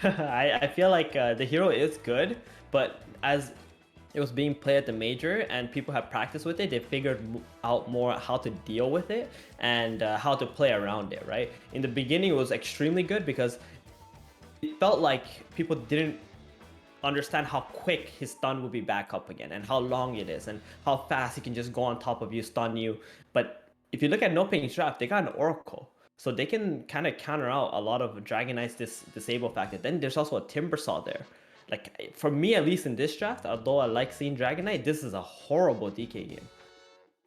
I feel like the hero is good, but as it was being played at the major and people have practiced with it, they figured out more how to deal with it and how to play around it, right? In the beginning, it was extremely good because it felt like people didn't understand how quick his stun will be back up again and how long it is and how fast he can just go on top of you, stun you. But if you look at NoPing's draft, they got an Oracle. So they can kind of counter out a lot of Dragon Knight's disable factor. Then there's also a Timbersaw there. Like, for me, at least in this draft, although I like seeing Dragon Knight, this is a horrible DK game.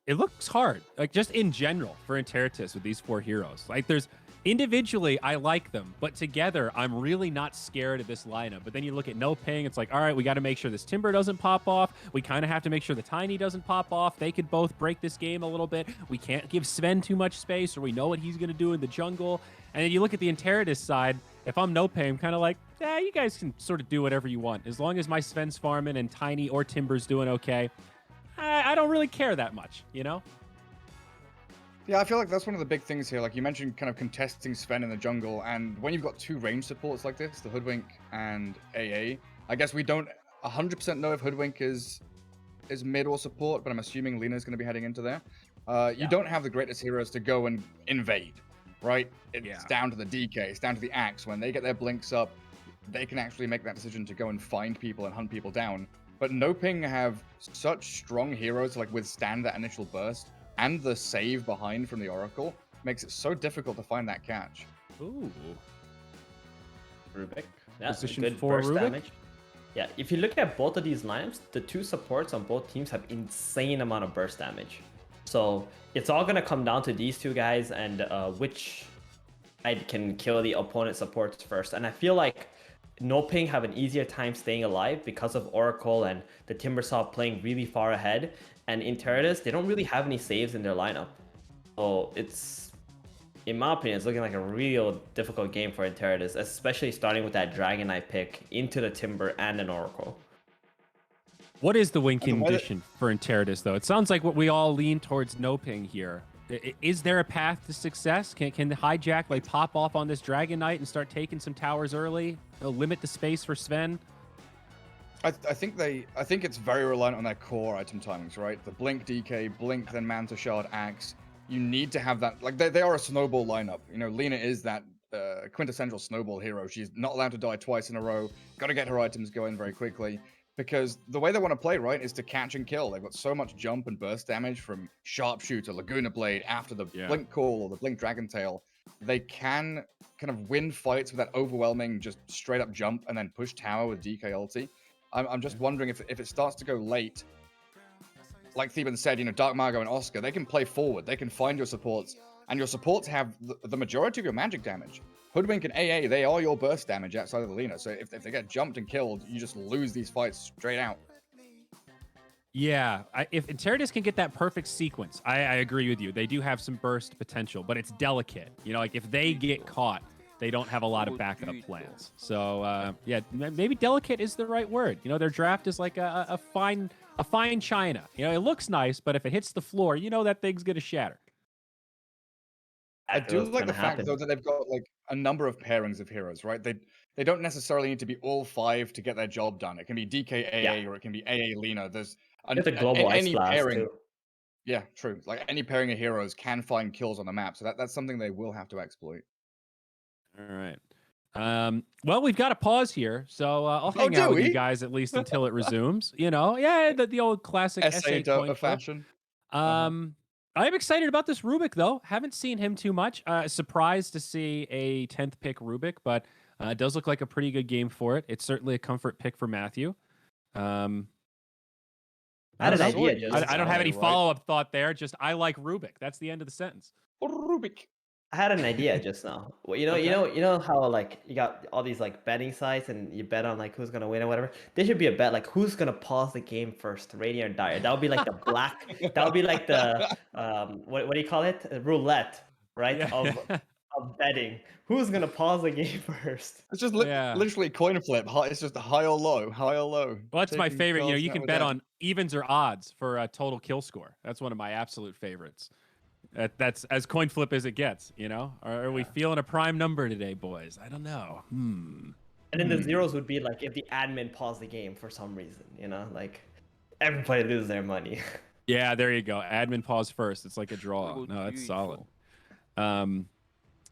It looks hard, like just in general for Interitus with these four heroes. Like there's individually, I like them, but together, I'm really not scared of this lineup. But then you look at NoPing, it's like, all right, we got to make sure this Timber doesn't pop off. We kind of have to make sure the Tiny doesn't pop off. They could both break this game a little bit. We can't give Sven too much space, or we know what he's going to do in the jungle. And then you look at the Interitus side, if I'm NoPing, I'm kind of like, you guys can sort of do whatever you want. As long as my Sven's farming and Tiny or Timber's doing okay, I don't really care that much, you know? Yeah, I feel like that's one of the big things here. Like you mentioned, kind of contesting Sven in the jungle, and when you've got two range supports like this, the Hoodwink and AA, I guess we don't 100% know if Hoodwink is mid or support, but I'm assuming Lena's going to be heading into there. You don't have the greatest heroes to go and invade, right? It's down to the DK, it's down to the Axe. When they get their blinks up, they can actually make that decision to go and find people and hunt people down. But NoPing have such strong heroes to like withstand that initial burst, and the save behind from the Oracle makes it so difficult to find that catch. Ooh. Rubik. That's Position good 4 burst Rubik? damage. Yeah, if you look at both of these lineups, the two supports on both teams have insane amount of burst damage. So it's all going to come down to these two guys and which side can kill the opponent supports first. And I feel like NoPing have an easier time staying alive because of Oracle and the Timbersaw playing really far ahead. And Interitus, they don't really have any saves in their lineup. So it's, in my opinion, it's looking like a real difficult game for Interitus, especially starting with that Dragon Knight pick into the Timber and an Oracle. What is the win condition for Interitus, though? It sounds like what we all lean towards NoPing here. Is there a path to success? Can the hijack like pop off on this Dragon Knight and start taking some towers early? Limit the space for Sven? I think it's very reliant on their core item timings, right? The Blink DK, Blink, then Manta Shard, Axe. You need to have that. Like they are a snowball lineup. You know, Lena is that quintessential snowball hero. She's not allowed to die twice in a row. Got to get her items going very quickly. Because the way they want to play, right, is to catch and kill. They've got so much jump and burst damage from Sharpshooter, Laguna Blade, after the Blink Call or the Blink Dragon Tail. They can kind of win fights with that overwhelming, just straight up jump and then push tower with DK ulti. I'm just wondering if it starts to go late, like Theban said, you know, Dark Margo and Oscar, they can play forward. They can find your supports, and your supports have the majority of your magic damage. Hoodwink and AA, they are your burst damage outside of the Lena. So if they get jumped and killed, you just lose these fights straight out. Yeah, if Interitus can get that perfect sequence, I agree with you. They do have some burst potential, but it's delicate. You know, like if they get caught, they don't have a lot of backup plans. So yeah, maybe delicate is the right word. You know, their draft is like a fine china. You know, it looks nice, but if it hits the floor, you know that thing's gonna shatter. I do like the fact though that they've got like a number of pairings of heroes, right? They don't necessarily need to be all five to get their job done. It can be DK AA or it can be AA Lena. There's the global ice any blast pairing. too. Yeah, true. Like any pairing of heroes can find kills on the map, so that's something they will have to exploit. All right. Well, we've got to pause here, so I'll hang out with you guys at least until it resumes. You know, yeah, the old classic SA coin fashion. I'm excited about this Rubik, though. Haven't seen him too much. Surprised to see a 10th pick Rubik, but it does look like a pretty good game for it. It's certainly a comfort pick for Matthew. I don't have any follow-up thought there. Just I like Rubik. That's the end of the sentence. Rubik. I had an idea just now. Well, you know how like you got all these like betting sites and you bet on like who's gonna win or whatever. There should be a bet like who's gonna pause the game first, Rainier or Dire. That would be like the black. That would be like the what do you call it? Roulette, right? Yeah. Of betting. Who's gonna pause the game first? It's just literally coin flip. It's just a high or low, high or low. Well, that's my favorite. You know, you can bet on evens or odds for a total kill score. That's one of my absolute favorites. That's as coin flip as it gets, you know? Are we feeling a prime number today, boys? I don't know. And then the zeros would be like if the admin paused the game for some reason, you know, like everybody loses their money. Yeah, there you go. Admin pause first. It's like a draw. No, that's solid.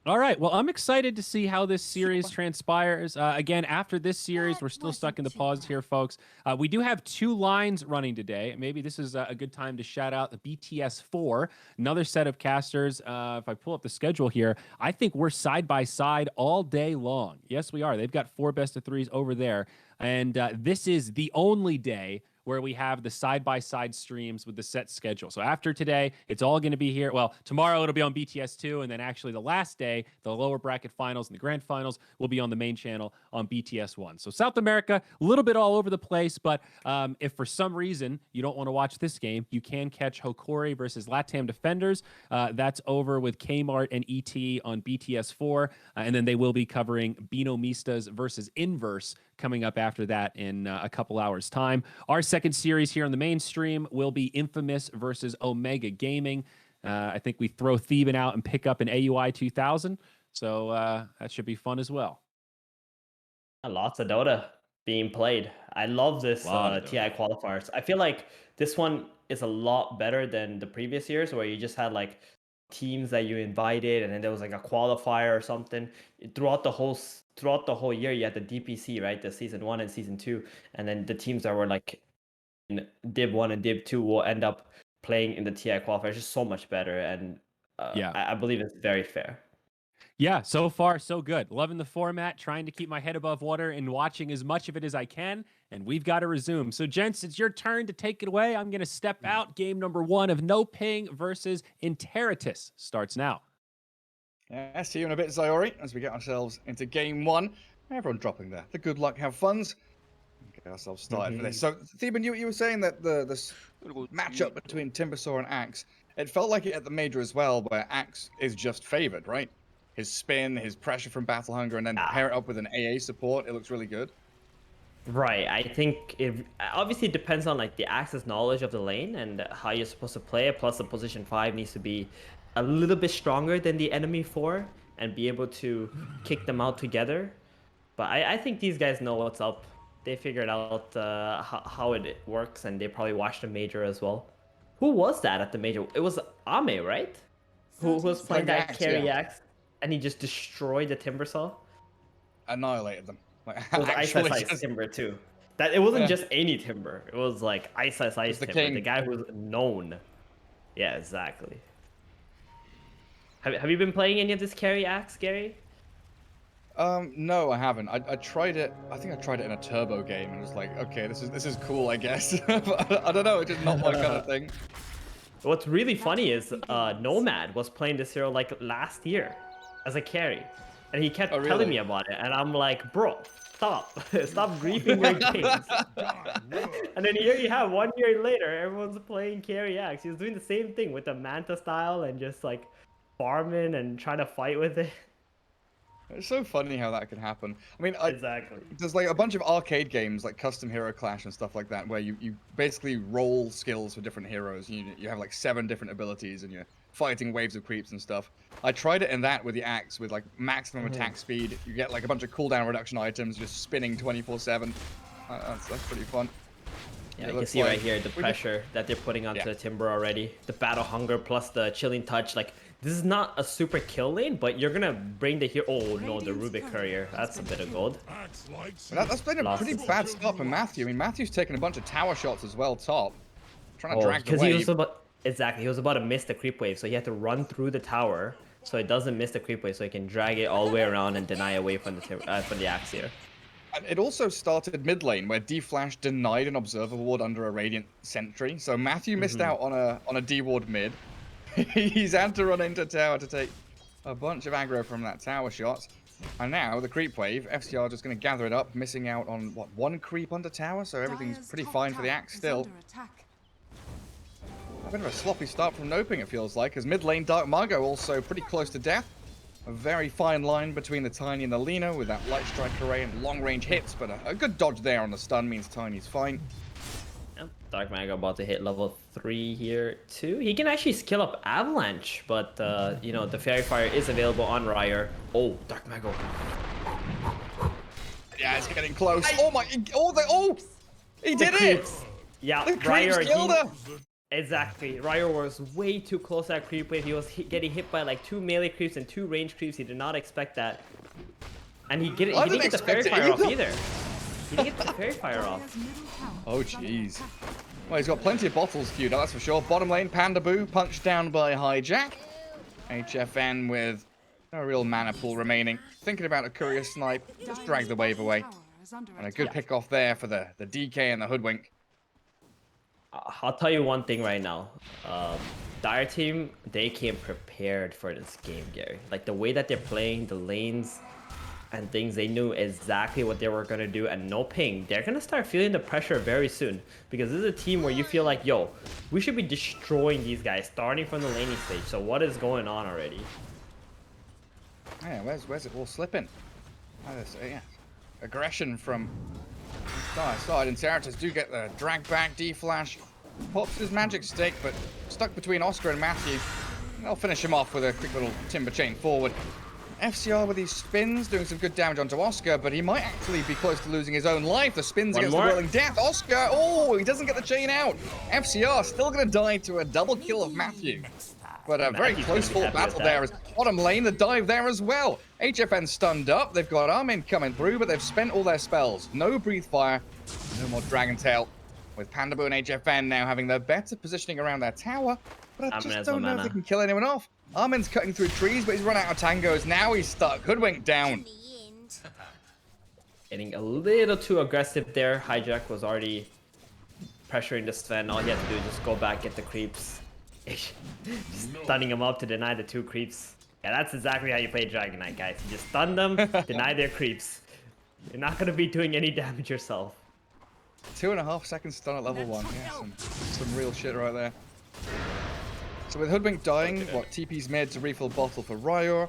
All right. Well, I'm excited to see how this series transpires. Again, after this series, we're still stuck in the pause here, folks. We do have 2 lines running today. Maybe this is a good time to shout out the BTS4, another set of casters. If I pull up the schedule here, I think we're side by side all day long. Yes, we are. They've got 4 best of 3s over there. And this is the only day where we have the side-by-side streams with the set schedule. So after today, it's all going to be here. Well, tomorrow it'll be on BTS2, and then actually the last day, the lower bracket finals and the grand finals will be on the main channel on BTS1. So South America, a little bit all over the place, but if for some reason you don't want to watch this game, you can catch Hokori versus Latam Defenders. That's over with Kmart and ET on BTS4, and then they will be covering Binomistas versus Inverse coming up after that in a couple hours' time. Our second series here on the mainstream will be Infamous versus Omega Gaming. I think we throw Theban out and pick up an AUI 2000, so that should be fun as well. Lots of Dota being played. I love this TI qualifiers. I feel like this one is a lot better than the previous years where you just had like teams that you invited and then there was like a qualifier or something. Throughout the whole year you had the DPC, right? The season 1 and season 2, and then the teams that were like in Div 1 and Div 2 will end up playing in the TI qualifier. It's just so much better, and I believe it's very fair. Yeah, so far so good. Loving the format, trying to keep my head above water and watching as much of it as I can, and we've got to resume. So gents, it's your turn to take it away. I'm going to step out. Game number 1 of NoPing versus Interitus starts now. Yeah, see you in a bit, Zayori, as we get ourselves into game 1. Everyone dropping there. The good luck, have funs. Get ourselves started for this. So, Theban, you were saying that this matchup between Timbersaw and Axe, it felt like it at the major as well, where Axe is just favored, right? His spin, his pressure from Battle Hunger, and then pair it up with an AA support, it looks really good. Right, I think it obviously depends on like the Axe's knowledge of the lane and how you're supposed to play it, plus the position 5 needs to be a little bit stronger than the enemy 4 and be able to kick them out together. But I think these guys know what's up. They figured out how it works, and they probably watched the major as well. Who was that at the major? It was Ame, right? Who was playing that Axe, carry Axe, and he just destroyed the Timbersaw? Annihilated them. Like, it was Ice Timber too. That it wasn't just any Timber. It was like Ice Timber, the guy who was known. Yeah, exactly. Have you been playing any of this carry Axe, Gary? No, I haven't. I tried it. I think I tried it in a turbo game and was like, okay, this is cool, I guess. But I don't know. It's just not my kind of thing. What's really funny is Nomad was playing this hero like last year as a carry, and he kept telling me about it, and I'm like, bro, stop griefing your games. And then here you have 1 year later, everyone's playing carry Axe. He was doing the same thing with the Manta style and just like farming and trying to fight with it. It's so funny how that can happen. I mean, exactly. There's like a bunch of arcade games like Custom Hero Clash and stuff like that, where you basically roll skills for different heroes. You have like 7 different abilities, and you're fighting waves of creeps and stuff. I tried it in that with the Axe, with like maximum attack speed. You get like a bunch of cooldown reduction items, just spinning 24/7. That's pretty fun. Yeah, you can see right here the pressure that they're putting onto the Timber already. The Battle Hunger plus the Chilling Touch. Like, this is not a super kill lane, but you're gonna bring the hero. Oh no, the Rubik Courier. That's a bit of gold. That's been a pretty bad start for Matthew. I mean, Matthew's taken a bunch of tower shots as well, top. Trying to drag the wave. He was about to miss the creep wave, so he had to run through the tower so it doesn't miss the creep wave, so he can drag it all the way around and deny away from the Axe here. And it also started mid lane where D-Flash denied an Observer Ward under a Radiant Sentry, so Matthew missed out on a D-Ward mid. He's had to run into tower to take a bunch of aggro from that tower shot. And now the creep wave, FCR just going to gather it up, missing out on, what, 1 creep under tower? So everything's pretty fine for the Axe still. A bit of a sloppy start from NoPing, it feels like, as mid lane Dark Margo also pretty close to death. A very fine line between the Tiny and the Lina with that Light Strike array and long range hits, but a good dodge there on the stun means Tiny's fine. Yep. Dark Mago about to hit level 3 here too. He can actually skill up Avalanche, but you know, the Fairy Fire is available on Ryer. Oh, Dark Mago. Yeah, Yeah, it's getting close. Oh my! He did it! Yeah, The creeps killed her. Exactly. Ryo was way too close to that creep wave. He was getting hit by like 2 melee creeps and 2 range creeps. He did not expect that. And he didn't get the fairy fire off either. He didn't get the fairy fire off. Oh, jeez. Well, he's got plenty of bottles queued up, that's for sure. Bottom lane, Panda Boo, punched down by Hijack. HFN with no real mana pool remaining. Thinking about a courier snipe, just drag the wave away. And a good pick off there for the DK and the Hoodwink. I'll tell you one thing right now. Dire team, they came prepared for this game, Gary. Like the way that they're playing, the lanes and things, they knew exactly what they were going to do. And NoPing, they're going to start feeling the pressure very soon. Because this is a team where you feel like, yo, we should be destroying these guys starting from the laning stage. So what is going on already? Yeah, where's it all slipping? Yeah. Aggression from side. Interitus do get the drag back, D-flash. Pops his magic stick, but stuck between Oscar and Matthew. They'll finish him off with a quick little timber chain forward. FCR with these spins, doing some good damage onto Oscar, but he might actually be close to losing his own life. The spins against the Whirling Death. Oscar, oh, he doesn't get the chain out. FCR still going to die to a double kill of Matthew. But a very close fought battle there. As bottom lane, the dive there as well. HFN stunned up. They've got Armin coming through, but they've spent all their spells. No Breathe Fire, no more Dragon Tail. With Panda Boo and HFN now having the better positioning around their tower. But I just don't know if they can kill anyone off. Armin's cutting through trees, but he's run out of tangos. Now he's stuck. Hoodwink down. Getting a little too aggressive there. Hijack was already pressuring the Sven. All he had to do is just go back, get the creeps. Stunning him up to deny the 2 creeps. Yeah, that's exactly how you play Dragon Knight, guys. You just stun them, deny their creeps. You're not going to be doing any damage yourself. 2.5 seconds stun at level 1. Yeah, some real shit right there. So with Hoodwink dying, TP's mid to refill bottle for Ryo.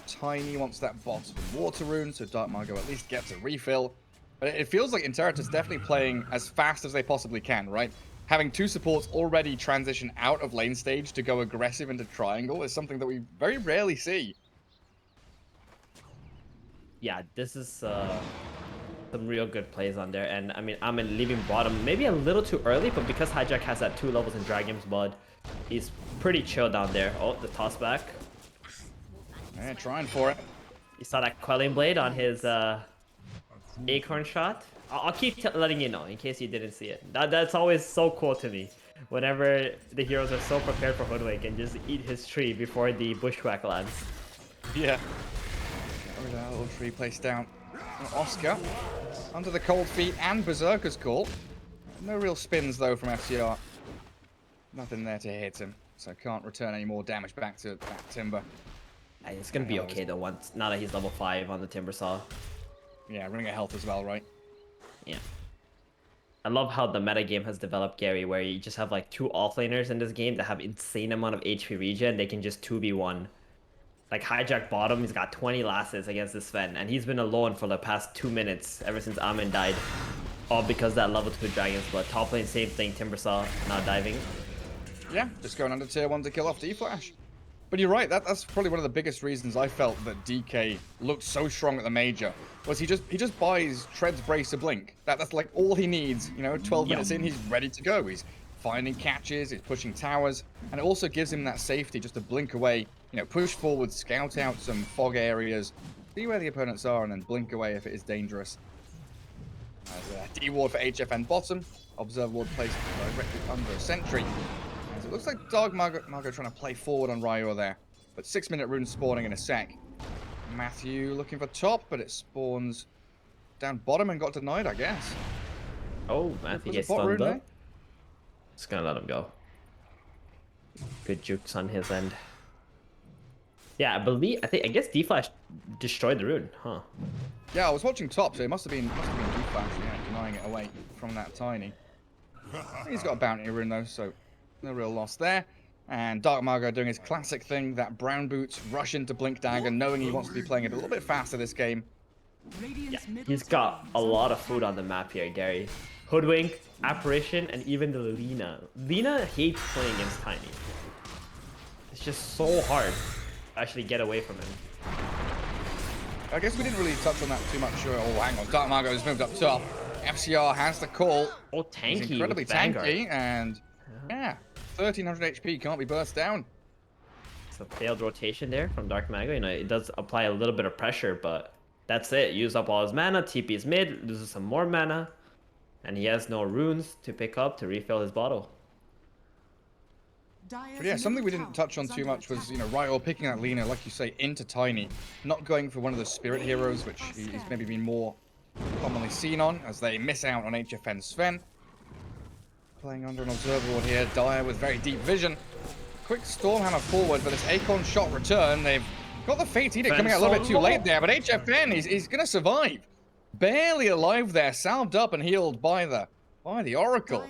Tiny wants that bottle for Water Rune, so Dark Margo at least gets a refill. But it feels like Interitus is definitely playing as fast as they possibly can, right? Having 2 supports already transition out of lane stage to go aggressive into triangle is something that we very rarely see. Yeah, this is some real good plays on there. And I mean, I'm leaving bottom maybe a little too early, but because Hijack has that 2 levels in Dragon's Blood, he's pretty chill down there. Oh, the toss back. Yeah, trying for it. You saw that Quelling Blade on his acorn shot. I'll keep letting you know in case you didn't see it. That's always so cool to me. Whenever the heroes are so prepared for Hoodwink and just eat his tree before the bushwhack lands. Yeah. A little tree placed down. Oscar under the cold feet and Berserker's Call. No real spins though from FCR. Nothing there to hit him, so can't return any more damage back to that Timber. It's gonna be okay though. Now that he's level 5 on the Timber Saw. Yeah, running a health as well, right? Yeah. I love how the metagame has developed, Gary, where you just have like 2 offlaners in this game that have insane amount of HP regen. They can just 2v1. Like Hijack bottom, he's got 20 lasses against this Sven, and he's been alone for the past 2 minutes ever since Amin died. All because that level 2 Dragon's Blood. Top lane, same thing, Timbersaw now diving. Yeah, just going under tier 1 to kill off D-Flash. But you're right, that's probably one of the biggest reasons I felt that DK looked so strong at the major. Was he just buys Tread's Brace of Blink. That's like all he needs, you know, 12 minutes in, he's ready to go. He's finding catches, he's pushing towers, and it also gives him that safety just to blink away, you know, push forward, scout out some fog areas, see where the opponents are, and then blink away if it is dangerous. As a D-Ward for HFN bottom, Observe Ward placed directly under a sentry. As it looks like Dark Margo trying to play forward on Ryo there, but 6-minute rune spawning in a sec. Matthew looking for top, but it spawns down bottom and got denied, I guess. Oh, Matthew gets stunned up. Just gonna let him go. Good jukes on his end. Yeah, I guess D-Flash destroyed the rune, huh? Yeah, I was watching top, so it must have been D-Flash, yeah, denying it away from that Tiny. He's got a bounty rune though, so no real loss there. And Dark Margo doing his classic thing, that brown boots rush into Blink Dagger, knowing he wants to be playing it a little bit faster this game. Yeah, he's got a lot of food on the map here, Gary. Hoodwink, Apparition, and even the Lina. Lina hates playing against Tiny. It's just so hard to actually get away from him. I guess we didn't really touch on that too much. Oh, hang on. Dark Margo's moved up top. FCR has the call. Oh, He's tanky. incredibly With Vanguard. tanky, and yeah, 1300 HP can't be burst down. It's a failed rotation there from Dark Mago. You know, it does apply a little bit of pressure, but that's it. Use up all his mana. TP's mid, loses some more mana, and he has no runes to pick up to refill his bottle. But yeah, something we didn't touch on too much was, you know, Ryo picking that Lina, like you say, into Tiny, not going for one of the spirit heroes, which he's maybe been more commonly seen on, as they miss out on HFN Sven. Playing under an observer ward here, Dire with very deep vision. Quick Stormhammer forward for this Acorn shot return. They've got the Fate Edict coming out a little bit too late there, but HFN, he's going to survive. Barely alive there, salved up and healed by the Oracle.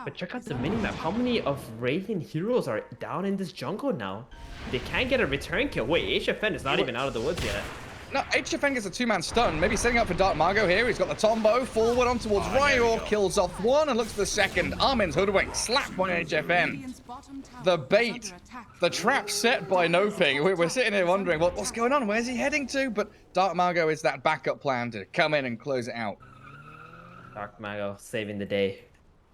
But check out the minimap. How many of Radiant heroes are down in this jungle now? They can't get a return kill. Wait, HFN is not even out of the woods yet. No, HFN gets a two-man stun. Maybe setting up for Dark Margo here. He's got the Tombow forward on towards Ryo. Kills off one and looks for the second. Armin's hoodwink slapped by HFN. The bait, the trap set by NoPing. We're sitting here wondering what's going on. Where's he heading to? But Dark Margo is that backup plan to come in and close it out. Dark Mago saving the day.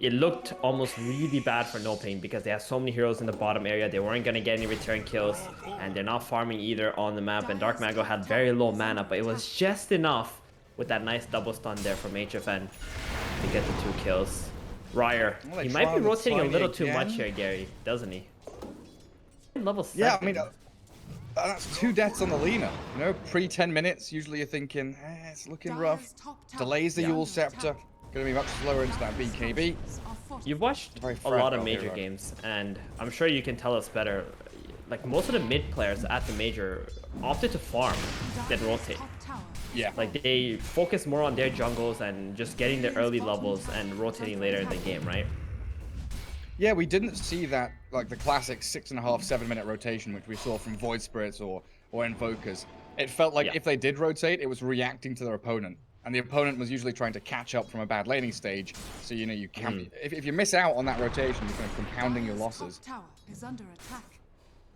It looked almost really bad for NoPing because they have so many heroes in the bottom area. They weren't going to get any return kills, and they're not farming either on the map. And Dark Mago had very low mana, but it was just enough with that nice double stun there from HFN to get the 2 kills. Ryer, he might be rotating a little too much here, Gary, doesn't he? Level 7. Yeah, I mean, that's 2 deaths on the Lina. You know, pre-10 minutes, usually you're thinking, it's looking rough. Delays the Yule Scepter. Going to be much slower into that BKB. You've watched a lot of major games, and I'm sure you can tell us better. Like, most of the mid players at the major opted to farm than rotate. Yeah. Like, they focus more on their jungles and just getting the early levels and rotating later in the game, right? Yeah, we didn't see that, like, the classic 6.5, 7 minute rotation, which we saw from Void Spirits or Invokers. It felt like if they did rotate, it was reacting to their opponent. And the opponent was usually trying to catch up from a bad laning stage. So, you know, you can if you miss out on that rotation, you're kind of compounding your losses.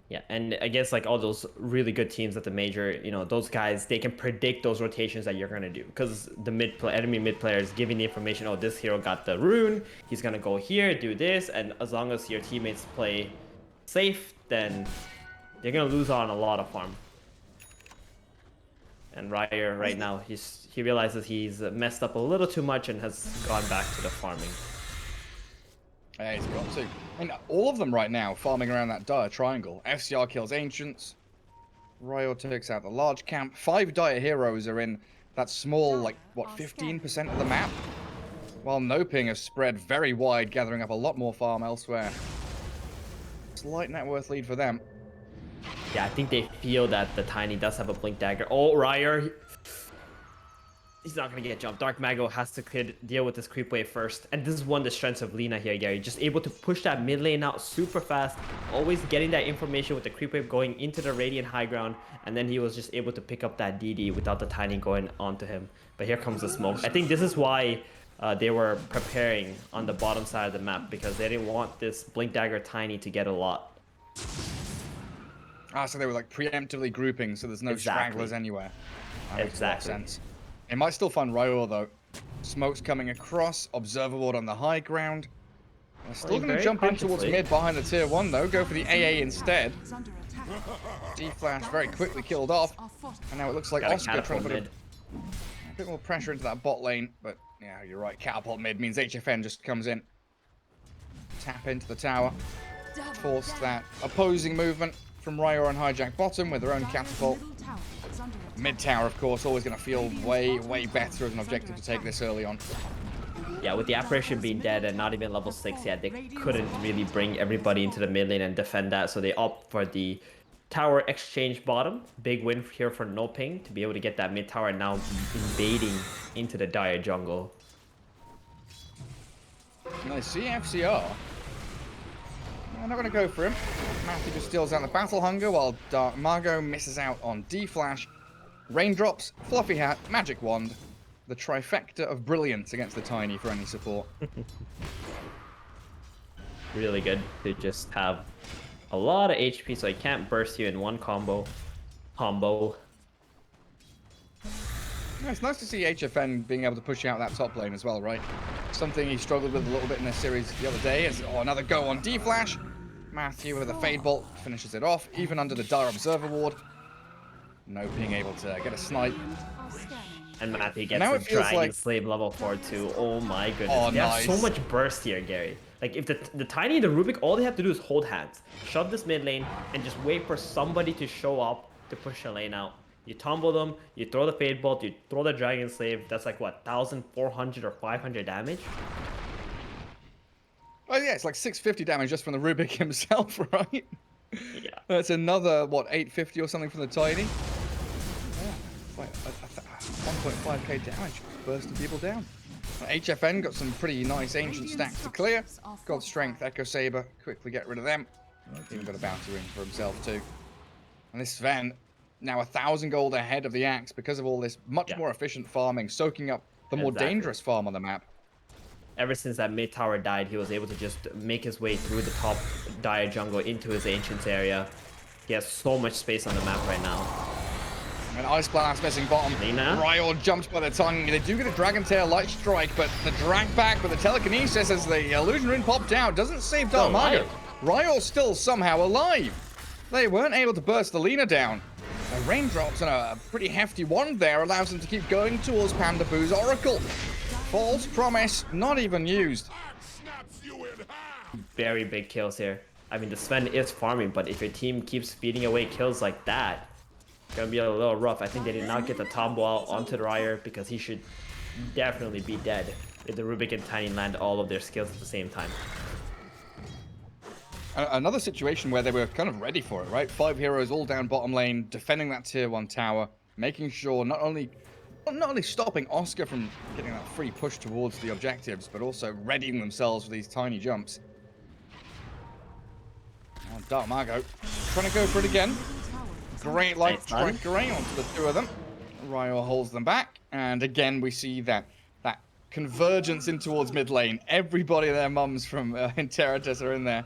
Yeah, and I guess like all those really good teams at the major, you know, those guys, they can predict those rotations that you're going to do. Because the enemy mid player is giving the information, oh, this hero got the rune, he's going to go here, do this. And as long as your teammates play safe, then they're going to lose on a lot of farm. And Ryer right now, he realizes he's messed up a little too much and has gone back to the farming. Yeah, he's got to. I mean, all of them right now farming around that Dire triangle. FCR kills Ancients. Ryo takes out the large camp. 5 Dire heroes are in that small, like, what, 15% of the map? While NoPing has spread very wide, gathering up a lot more farm elsewhere. Slight net worth lead for them. Yeah, I think they feel that the Tiny does have a Blink Dagger. Oh, Ryer. He's not going to get jumped. Dark Mago has to deal with this creep wave first. And this is one of the strengths of Lina here, Gary. Just able to push that mid lane out super fast. Always getting that information with the creep wave going into the Radiant high ground. And then he was just able to pick up that DD without the Tiny going onto him. But here comes the smoke. I think this is why they were preparing on the bottom side of the map. Because they didn't want this Blink Dagger Tiny to get a lot. Ah, so they were like preemptively grouping, so there's no stragglers anywhere. That makes a lot of sense. It might still find Ryo though. Smoke's coming across, Observer Ward on the high ground. They're still going to jump in towards mid behind the tier 1 though, go for the AA instead. D-Flash very quickly killed off, and now it looks like Oscar trying to put a bit more pressure into that bot lane, but yeah, you're right, catapult mid means HFN just comes in. Tap into the tower, force that opposing movement from Ryo and Hijack bottom with their own catapult. Mid tower, of course, always going to feel way, way better as an objective to take this early on. Yeah, with the apparition being dead and not even level 6 yet, they couldn't really bring everybody into the mid lane and defend that, so they opt for the tower exchange bottom. Big win here for NoPing to be able to get that mid tower now invading into the Dire jungle. Nice, see FCR. I'm not going to go for him. Matthew just steals out the Battle Hunger while Dark Margo misses out on D-Flash. Raindrops, Fluffy Hat, Magic Wand. The trifecta of brilliance against the Tiny for any support. Really good to just have a lot of HP so he can't burst you in one combo. Yeah, it's nice to see HFN being able to push out that top lane as well, right? Something he struggled with a little bit in this series the other day. Another go on D-Flash. Matthew with a Fade Bolt finishes it off, even under the Dire Observer ward. NoPing able to get a snipe. And Matthew gets Now the it feels Dragon like... Slave level 4 too. Oh my goodness. Oh, they have so nice. much burst here, Gary. Like, if the Tiny and the Rubik, all they have to do is hold hands, shove this mid lane, and just wait for somebody to show up to push the lane out. You tumble them, you throw the Fade Bolt, you throw the Dragon Slave. That's like, what, 1,400 or 500 damage? Oh yeah, it's like 650 damage just from the Rubik himself, right? Yeah. That's another, what, 850 or something from the Tiny? Yeah, it's like 1.5k damage, bursting people down. HFN got some pretty nice ancient stacks to clear. God Strength, Echo Saber, quickly get rid of them. Even got a bounty ring for himself too. And this Sven, now 1,000 gold ahead of the Axe because of all this much more efficient farming, soaking up the more dangerous farm on the map. Ever since that mid tower died, he was able to just make his way through the top Dire jungle into his Ancients area. He has so much space on the map right now. And Ice Blast missing bottom. Ryo jumps by the tongue. They do get a Dragon Tail Light Strike, but the drag back with the telekinesis as the Illusion Ring popped out doesn't save Darmago. Ryo's still somehow alive. They weren't able to burst the Lina down. The raindrops and a pretty hefty wand there allows them to keep going towards Panda Boo's Oracle. False Promise, not even used. Very big kills here. I mean, the Sven is farming, but if your team keeps feeding away kills like that, it's gonna be a little rough. I think they did not get the Tombo out onto the Ryer because he should definitely be dead if the Rubik and Tiny land all of their skills at the same time. Another situation where they were kind of ready for it, right? 5 heroes all down bottom lane, defending that tier 1 tower, making sure not only stopping Oscar from getting that free push towards the objectives, but also readying themselves for these tiny jumps. And Darmago trying to go for it again. Great light strike array onto the two of them. Ryo holds them back, and again we see that convergence in towards mid lane. Everybody their mums from Interitus are in there.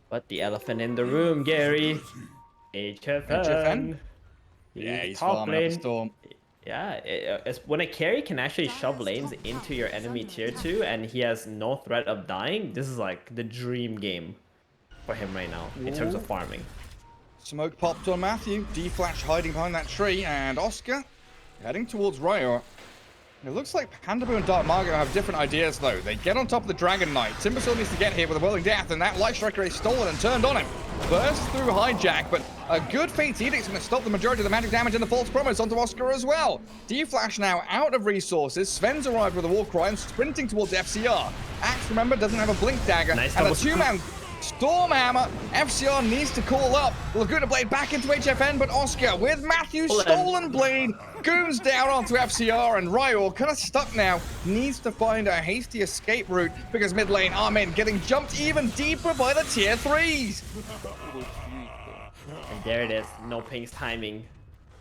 But the elephant in the room, Gary. HFN. Yeah, he's farming up a storm. Yeah, it's when a carry can actually shove lanes into your enemy tier 2 and he has no threat of dying, this is like the dream game for him right now in terms of farming. Smoke popped on Matthew, D-Flash hiding behind that tree, and Oscar heading towards Ryo. It looks like Pandaboo and Darmago have different ideas though. They get on top of the Dragon Knight. Timbersaw needs to get here with a Whirling Death, and that Light Striker is stolen and turned on him. Burst through Hijack, but a good Fate's Edict's going to stop the majority of the magic damage and the False Promise onto Oscar as well. D-Flash now out of resources. Sven's arrived with a Warcry and sprinting towards FCR. Axe, remember, doesn't have a Blink Dagger. Nice and a two-man Storm Hammer. FCR needs to call up. Laguna Blade back into HFN, but Oscar with Matthew's stolen blade goons down onto FCR, and Ryo kind of stuck now. Needs to find a hasty escape route because mid lane Armin getting jumped even deeper by the tier 3s. And there it is. NoPing's timing.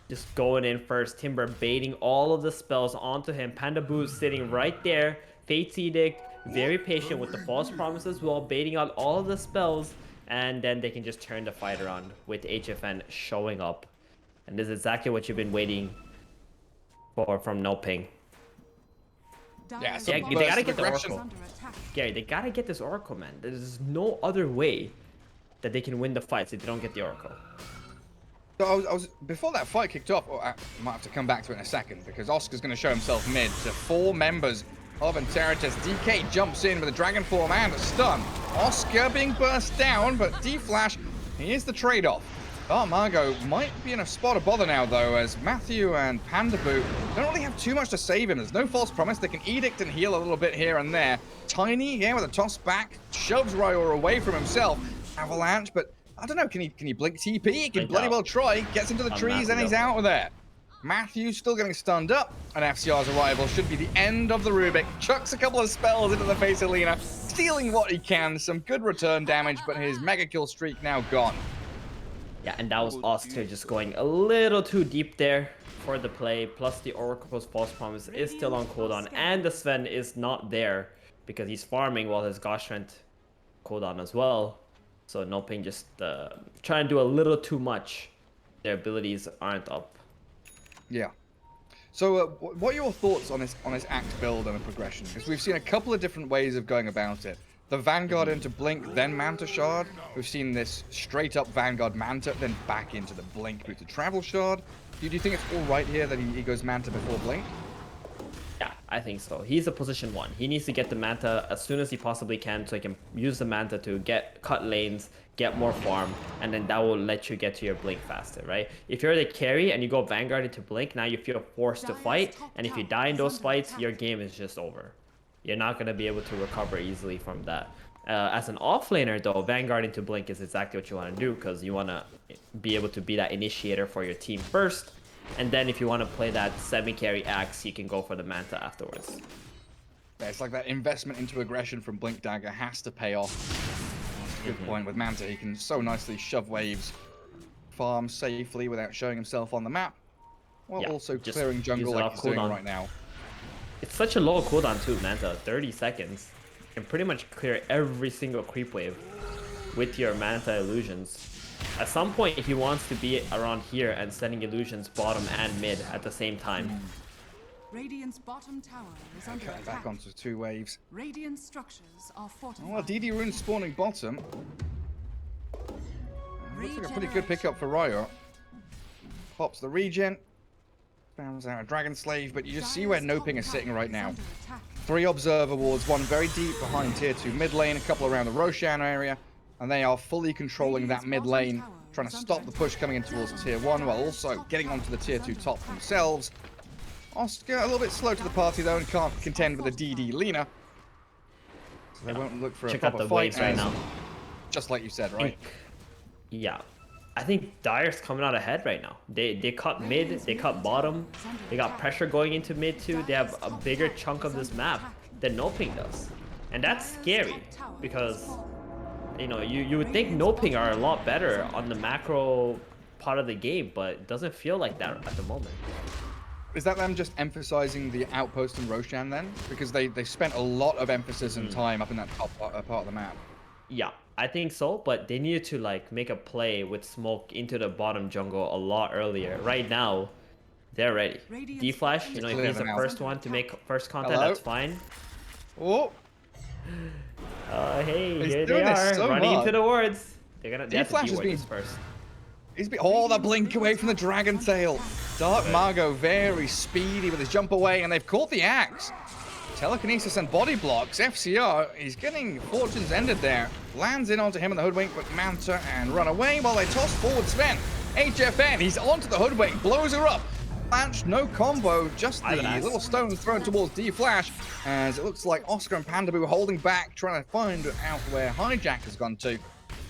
Just going in first. Timber baiting all of the spells onto him. Panda Boo's sitting right there. Fate's Edict. Very patient with the False Promise as well, baiting out all of the spells, and then they can just turn the fight around with HFN showing up. And this is exactly what you've been waiting for from NoPing. Yeah, so they gotta get the Oracle. Gary, they gotta get this Oracle, man. There's no other way that they can win the fights if they don't get the Oracle. So I was before that fight kicked off, I might have to come back to it in a second, because Oscar's going to show himself mid to 4 members of Interitus. DK jumps in with a Dragon Form and a stun. Oscar being burst down, but D-Flash, here's the trade-off. Darmago might be in a spot of bother now, though, as Matthew and Pandaboo don't really have too much to save him. There's no False Promise. They can Edict and heal a little bit here and there. Tiny, here with a toss back, shoves Ryo away from himself. Avalanche, but I don't know, can he blink TP? He can bloody well try. Gets into the trees and he's out of there. Matthew's still getting stunned up, and FCR's arrival should be the end of the Rubik. Chucks a couple of spells into the face of Lina, stealing what he can. Some good return damage, but his mega kill streak now gone. Yeah, and that was Oscar just going a little too deep there for the play. Plus the Oracle's False Promise is still on cooldown, and the Sven is not there because he's farming while his God Strength cooldown as well. So NoPing just trying to do a little too much. Their abilities aren't up. Yeah. So, what are your thoughts on this Axe build and the progression? Because we've seen a couple of different ways of going about it. The Vanguard into Blink, then Manta Shard. We've seen this straight up Vanguard Manta, then back into the Blink with the Travel Shard. Do you think it's all right here that he goes Manta before Blink? Yeah, I think so. He's a position 1. He needs to get the Manta as soon as he possibly can so he can use the Manta to cut lanes, get more farm, and then that will let you get to your Blink faster, right? If you're the carry and you go Vanguard into Blink, now you feel forced to fight, and if you die in those fights, your game is just over. You're not going to be able to recover easily from that. As an offlaner, though, Vanguard into Blink is exactly what you want to do because you want to be able to be that initiator for your team first. And then if you want to play that semi-carry Axe, you can go for the Manta afterwards. Yeah, it's like that investment into aggression from Blink Dagger has to pay off. Good point. With Manta, he can so nicely shove waves, farm safely without showing himself on the map, while also clearing jungle like he's doing right now. It's such a low cooldown too, Manta. 30 seconds. You can pretty much clear every single creep wave with your Manta illusions. At some point, he wants to be around here and sending illusions bottom and mid at the same time. Radiant's bottom tower is under attack. Back onto 2 waves. Radiant structures are fortified. Well, DD Rune spawning bottom. Looks like a pretty good pickup for Riot. Pops the regen. Spams out a Dragon Slave, but you just see where NoPing is sitting right now. 3 Observer wards, 1 very deep behind tier 2 mid lane, a couple around the Roshan area. And they are fully controlling that mid lane, trying to stop the push coming in towards tier 1, while also getting onto the tier 2 top themselves. Oscar a little bit slow to the party though and can't contend with the DD Lina. So they won't look for a proper fight right now. Just like you said, right? Yeah. I think Dire's coming out ahead right now. They cut mid, they cut bottom. They got pressure going into mid too. They have a bigger chunk of this map than NoPing does. And that's scary because you know, you would think NoPing are a lot better on the macro part of the game, but it doesn't feel like that at the moment. Is that them just emphasizing the outpost in Roshan then? Because they spent a lot of emphasis and time up in that top part of the map. Yeah, I think so, but they needed to like make a play with smoke into the bottom jungle a lot earlier. Right now, they're ready. D-Flash, you know, if he's the first one to make first contact, that's fine. Oh! Hey, here they are, running into the wards. They have to D-Ward this first. Oh, the blink away from the Dragon Tail. Dark Margot very speedy with his jump away, and they've caught the Axe. Telekinesis and body blocks. FCR, he's getting fortunes ended there. Lands in onto him in the hoodwink, but Manta and run away while they toss forward Sven. HFN, he's onto the hoodwink, blows her up. Flash, no combo, just the little stone thrown towards D-Flash, as it looks like Oscar and Pandaboo holding back, trying to find out where Hijack has gone to.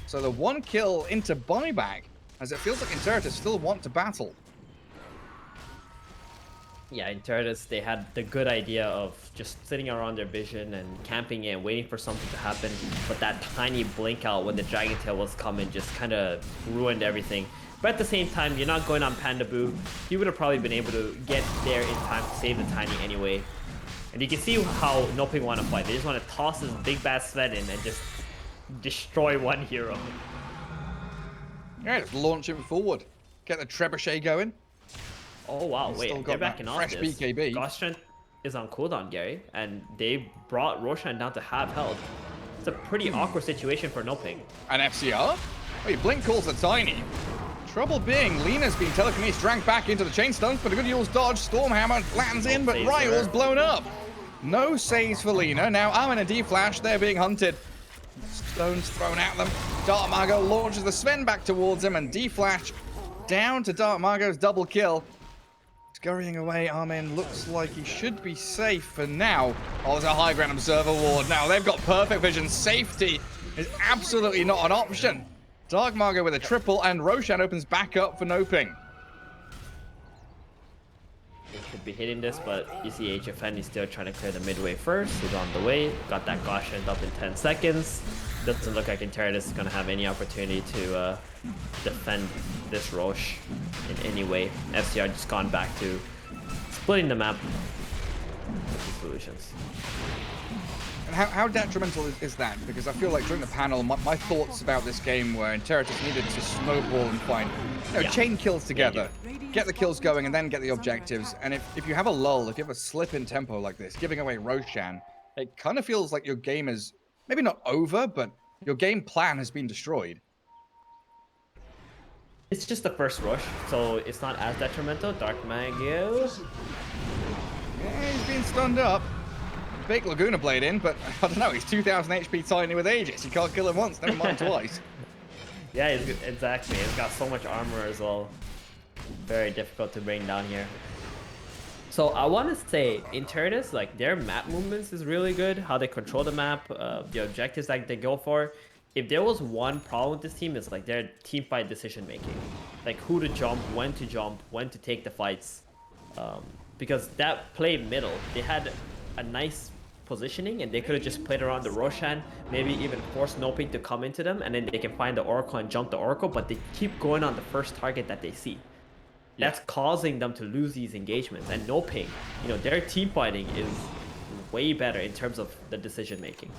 So the 1 kill into buyback, as it feels like Interitus still want to battle. Yeah, Interitus, they had the good idea of just sitting around their vision and camping it and waiting for something to happen, but that tiny blink out when the Dragon Tail was coming just kind of ruined everything. But at the same time, you're not going on Pandaboo. He would have probably been able to get there in time to save the Tiny anyway. And you can see how NoPing want to fight. They just want to toss this big bad Sven in and just destroy one hero. Yeah, just launch him forward. Get the trebuchet going. Oh wow, wait, they're backing off fresh this. BKB. God's Strength is on cooldown, Gary, and they brought Roshan down to half health. It's a pretty awkward situation for NoPing. An FCR? Wait, Blink calls the Tiny. Trouble being, Lina's been telekinesis dragged back into the chain stones, but a good Yule's dodge. Stormhammer lands in, but Ryul's blown up. No saves for Lina. Now Armin and D-Flash, they're being hunted. Stones thrown at them. Dark Margot launches the Sven back towards him, and D-Flash down to Dark Margot's double kill. Scurrying away, Armin looks like he should be safe for now. Oh, there's a high ground observer ward. Now they've got perfect vision. Safety is absolutely not an option. Dark Margot with a triple, and Roshan opens back up for NoPing. They could be hitting this, but you see HFN is still trying to clear the midway first. He's on the way. Got that Gaussian up in 10 seconds. Doesn't look like Interitus is going to have any opportunity to defend this Roche in any way. FCR just gone back to splitting the map. with these solutions. And how detrimental is that? Because I feel like during the panel, my thoughts about this game were Interitus needed to snowball and find, chain kills together, get the kills going, and then get the objectives. And if you have a lull, if you have a slip in tempo like this, giving away Roshan, it kind of feels like your game is maybe not over, but your game plan has been destroyed. It's just the first rush, so it's not as detrimental. Dark Mago. Yeah, he's been stunned up. Big Laguna Blade in, but I don't know, he's 2000 HP tiny with Aegis. You can't kill him once, never mind twice. Yeah, exactly. He's got so much armor as well. Very difficult to bring down here. So I want to say Interitus, like their map movements is really good. How they control the map, the objectives that they go for. If there was one problem with this team, it's like their team fight decision making. Like who to jump, when to take the fights. Because that play middle, they had a nice positioning and they could have just played around the Roshan, maybe even force NoPing to come into them, and then they can find the Oracle and jump the Oracle, but they keep going on the first target that they see. That's causing them to lose these engagements. And NoPing, their team fighting is way better in terms of the decision making.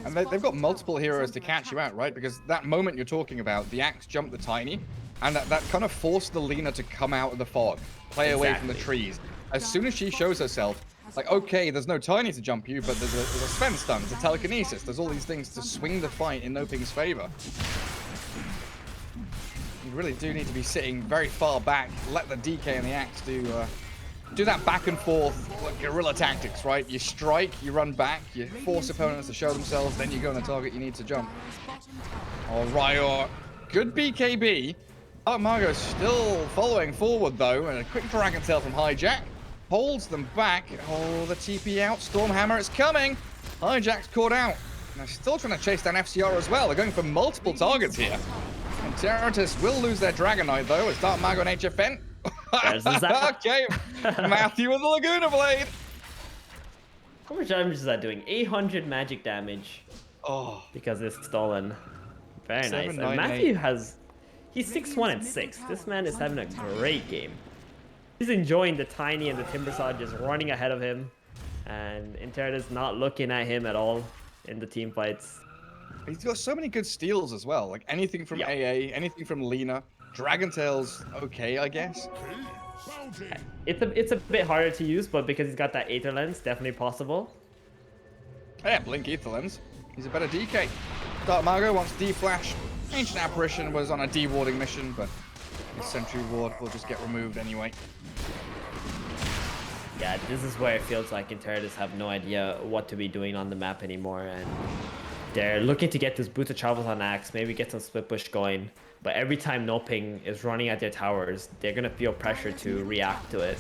And they've got multiple heroes to catch you out, right? Because that moment you're talking about, the Axe jumped the Tiny, and that kind of forced the Lina to come out of the fog, play away from the trees. As soon as she shows herself, like, okay, there's no Tiny to jump you, but there's a Sven stun, there's a telekinesis, there's all these things to swing the fight in NoPing's favor. You really do need to be sitting very far back, let the DK and the Axe do that back and forth, like guerrilla tactics, right? You strike, you run back, you force opponents to show themselves, then you go on the target you need to jump. All right, good BKB. Oh, Margot's still following forward, though, and a quick Dragon Tail from Hijack. Holds them back. Oh, the TP out. Stormhammer is coming. Hijack's caught out. And they're still trying to chase down FCR as well. They're going for multiple targets here. Interitus will lose their Dragon Knight, though. It's Dark Mago and HFN. Okay, Matthew with the Laguna Blade. How much damage is that doing? 800 magic damage. Oh. Because it's stolen. Very nice. And 798. Matthew he's 6-1 and 6. This man is having a great game. He's enjoying the Tiny and the Timbersaw just running ahead of him. And Interitus not looking at him at all in the team fights. He's got so many good steals as well. Like anything from AA, anything from Lina. Dragon Tail's okay, I guess. It's a bit harder to use, but because he's got that Aether Lens, definitely possible. Yeah, Blink Aether Lens. He's a better DK. Dark Mago wants D-Flash. Ancient Apparition was on a D-warding mission, but his Sentry Ward will just get removed anyway. Yeah, this is where it feels like Interitus have no idea what to be doing on the map anymore, and they're looking to get this Boots of Travels on Axe, maybe get some split push going. But every time NoPing is running at their towers, they're gonna feel pressure to react to it.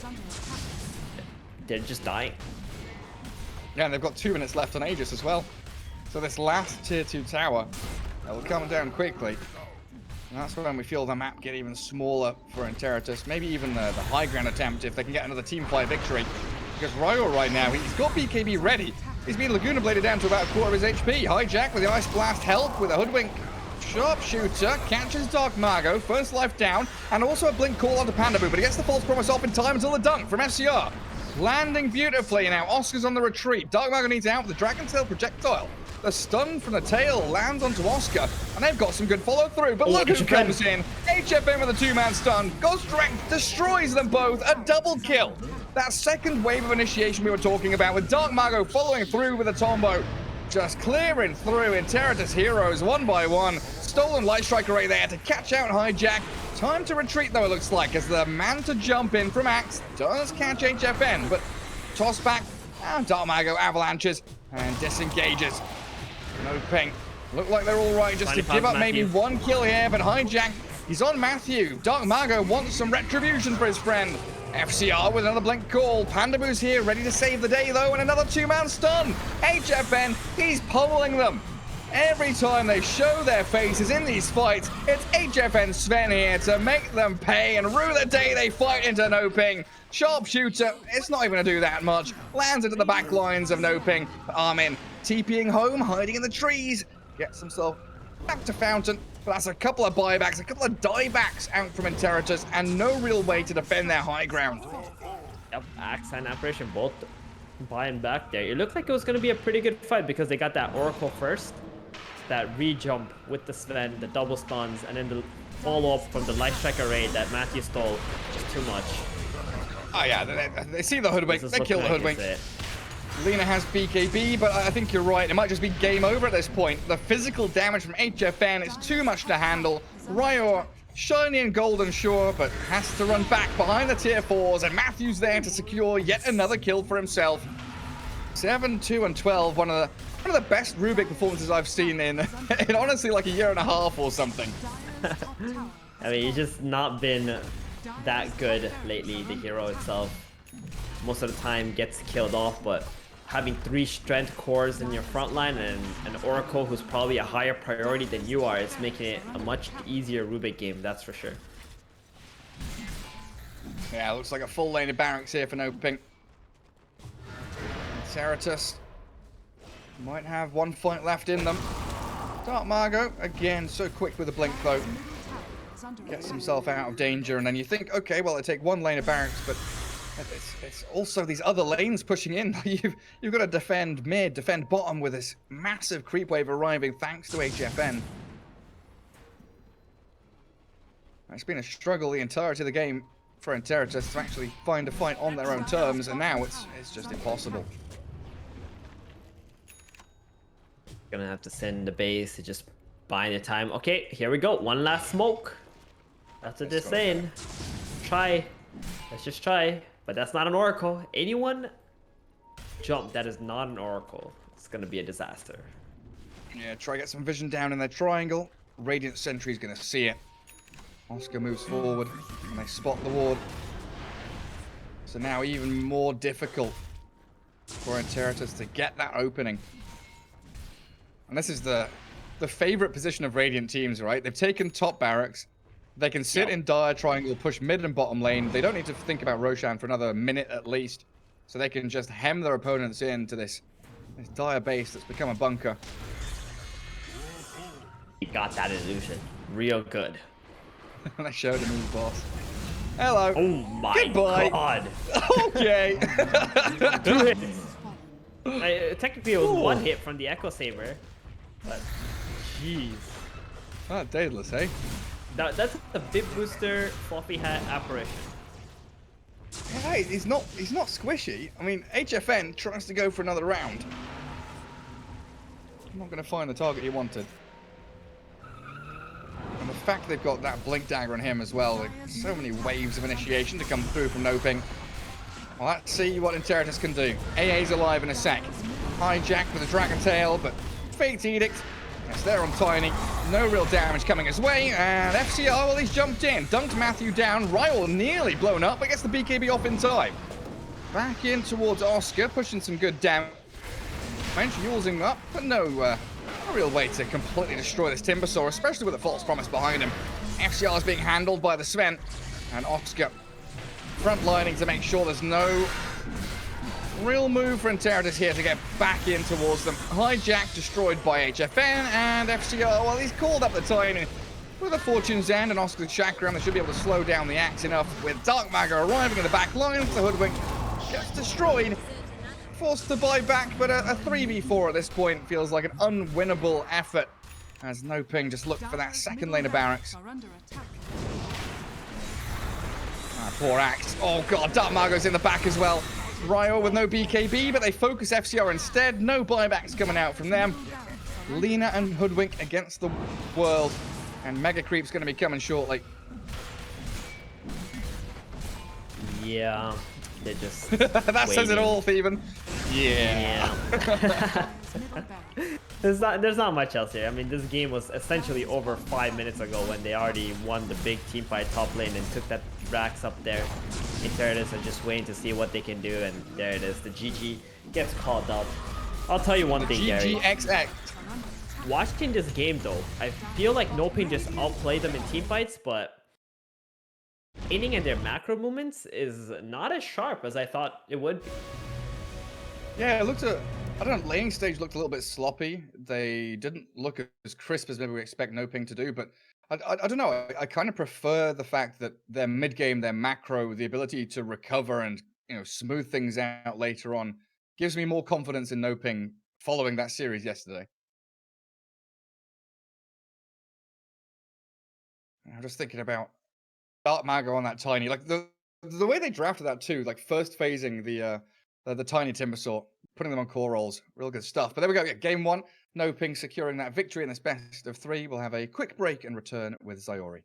They're just dying. Yeah, and they've got 2 minutes left on Aegis as well. So this last tier 2 tower will come down quickly. And that's when we feel the map get even smaller for Interitus. Maybe even the high ground attempt if they can get another team fight victory. Because Ryo right now, he's got BKB ready. He's been Laguna Bladed down to about a quarter of his HP. Hijack with the Ice Blast help with a Hoodwink. Sharpshooter catches Dark Mago, first life down, and also a blink call onto Pandaboo, but he gets the false promise off in time until the dunk from FCR. Landing beautifully now, Oscar's on the retreat. Dark Mago needs out with the Dragon Tail projectile. The stun from the tail lands onto Oscar, and they've got some good follow through, but look who comes in. HFN with a 2-man stun, goes direct, destroys them both, a double kill. That second wave of initiation we were talking about with Dark Mago following through with a Tombow. Just clearing through Interitus heroes one by one. Stolen Light Striker right there to catch out Hijack. Time to retreat though, it looks like, as the man to jump in from Axe does catch HFN, but toss back, and Dark Mago avalanches and disengages. NoPing look like they're all right just to give up maybe 1 kill here, but Hijack, he's on Matthew. Dark Mago wants some retribution for his friend. FCR with another blink call. Pandaboo's here, ready to save the day though, and another 2-man stun. HFN, he's pummeling them. Every time they show their faces in these fights, it's HFN Sven here to make them pay and rue the day they fight into NoPing. Sharpshooter, it's not even going to do that much. Lands into the back lines of NoPing. Armin TPing home, hiding in the trees. Gets himself back to Fountain. But that's a couple of buybacks, a couple of diebacks out from Interitus, and no real way to defend their high ground. Yep, Axe and Apparition both buying back there. It looked like it was going to be a pretty good fight because they got that Oracle first, that re-jump with the Sven, the double stuns, and then the follow-up from the Light Strike array that Matthew stole. Just too much. Oh yeah, they see the hoodwink, they kill the hoodwink. Lina has BKB, but I think you're right. It might just be game over at this point. The physical damage from HFN is too much to handle. Ryo, shiny and golden, sure, but has to run back behind the tier 4s, and Matthew's there to secure yet another kill for himself. 7, 2, and 12, one of the best Rubik performances I've seen in honestly like a year and a half or something. I mean, he's just not been that good lately, the hero itself. Most of the time gets killed off, but having 3 strength cores in your front line and an Oracle who's probably a higher priority than you are, it's making it a much easier Rubik game, that's for sure. Yeah, looks like a full lane of barracks here for NoPing. Interitus might have one fight left in them. Dark Margot, again, so quick with the blink though. Gets himself out of danger, and then you think, okay, well, they take one lane of barracks, but it's also these other lanes pushing in. You've got to defend mid, defend bottom with this massive creep wave arriving thanks to HFN. It's been a struggle the entirety of the game for Interitus to actually find a fight on their own terms, and now it's just impossible. Gonna have to send the base to just buying the time. Okay, here we go. One last smoke. That's what they're saying. Try. Let's just try. But that's not an Oracle. Anyone jump that is not an Oracle, it's gonna be a disaster. Yeah, try to get some vision down in their triangle. Radiant Sentry's gonna see it. Oscar moves forward, and they spot the ward. So now even more difficult for Interitus to get that opening. And this is the favorite position of Radiant teams, right? They've taken top barracks. They can sit in dire triangle, push mid and bottom lane. They don't need to think about Roshan for another minute at least. So they can just hem their opponents into this dire base that's become a bunker. He got that illusion. Real good. And I showed him his boss. Hello. Oh my Goodbye. god. Okay. 2 hits. Technically it was 1 hit from the Echo Saber. But jeez. Ah, Daedalus, hey? That's a big booster fluffy hat apparition. Hey, he's not squishy. I mean, HFN tries to go for another round. I'm not going to find the target he wanted. And the fact they've got that blink dagger on him as well, like, so many waves of initiation to come through from NoPing. Well, let's see what Interitus can do. AA's alive in a sec. Hijack with a Dragon Tail, but Fate's Edict. Yes, they're on Tiny. No real damage coming his way. And FCR, well, he's jumped in. Dunked Matthew down. Ryo nearly blown up, but gets the BKB off in time. Back in towards Oscar, pushing some good damage. Using up, but no real way to completely destroy this Timbersaw, especially with a false promise behind him. FCR is being handled by the Sven. And Oscar frontlining to make sure there's no real move for Interitus here to get back in towards them. Hijack destroyed by HFN, and FCR, well, he's called up the time with a Fortune's End and Oscar's Chakram. They should be able to slow down the axe enough with Dark Maga arriving in the back line. The Hoodwink gets destroyed. Forced to buy back, but a 3v4 at this point feels like an unwinnable effort as NoPing just looked for that second lane of barracks. Poor axe. Oh god, Dark Margot's in the back as well. Ryo with no BKB, but they focus FCR instead. No buybacks coming out from them. Lina and Hoodwink against the world. And Mega Creep's going to be coming shortly. Yeah, they're just that says it all, Thieben. Yeah. There's not much else here. I mean, this game was essentially over 5 minutes ago when they already won the big team fight top lane and took that Rax up there. Interitus are just waiting to see what they can do, and there it is. The GG gets called out. I'll tell you one thing, Gary. GGXX. Watching this game, though, I feel like NoPing just outplayed them in team fights, but aiming at their macro movements is not as sharp as I thought it would be. Yeah, it looked I don't know, laning stage looked a little bit sloppy. They didn't look as crisp as maybe we expect NoPing to do, but I don't know. I kind of prefer the fact that their mid game, their macro, the ability to recover and smooth things out later on, gives me more confidence in NoPing following that series yesterday. I'm just thinking about Dark Mago on that tiny, like the way they drafted that too, like first phasing the tiny Timbersaw, putting them on core rolls, real good stuff. But there we go. Yeah, game 1, NoPing securing that victory in this best of 3. We'll have a quick break and return with Sayori.